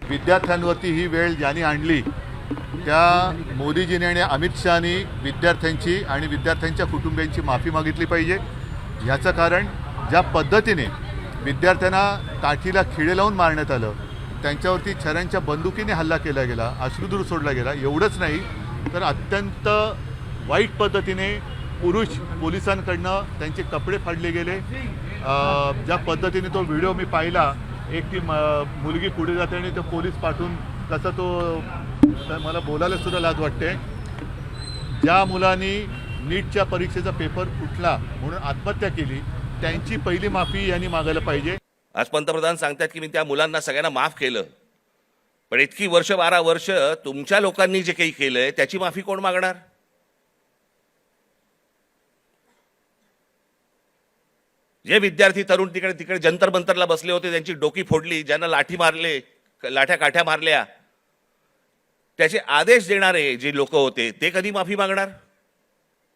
विद्यार्थ्यांवरती ही वेळ ज्यांनी आणली त्या मोदीजीने आणि अमित शहानी विद्यार्थ्यांची आणि विद्यार्थ्यांच्या कुटुंबियांची माफी मागितली पाहिजे। ह्याचं कारण ज्या पद्धतीने विद्यार्थ्यांना काठीला खिळे लावून मारण्यात आलं, त्यांच्यावरती छऱ्यांच्या बंदुकीने हल्ला केला गेला, अश्रुधूर सोडला गेला, एवढंच नाही तर अत्यंत वाईट पद्धतीने पोलिसांकडनं त्यांचे कपडे फाडले गेले। ज्या पद्धतीने तो व्हिडिओ मी पाहिला, एक ती मुलगी पुढे जाते आणि तो पोलीस पाठवून कसा तो, मला बोलायला सुद्धा लाज वाटते। ज्या मुलांनी नीटच्या परीक्षेचा पेपर फुटला म्हणून आत्महत्या केली, त्यांची पहिली माफी यांनी मागायला पाहिजे। आज पंतप्रधान सांगतात की मी त्या मुलांना सगळ्यांना माफ केलं, पण इतकी वर्ष 12 वर्ष तुमच्या लोकांनी जे काही केलंय त्याची माफी कोण मागणार? जे विद्यार्थी तरुण तिकडे तिकडे जंतर मंतरला बसले होते, त्यांची डोकी फोडली, ज्यांना लाठी मारले, लाठ्या काठ्या मारल्या, त्याचे आदेश देणारे जे लोक होते ते कधी माफी मागणार?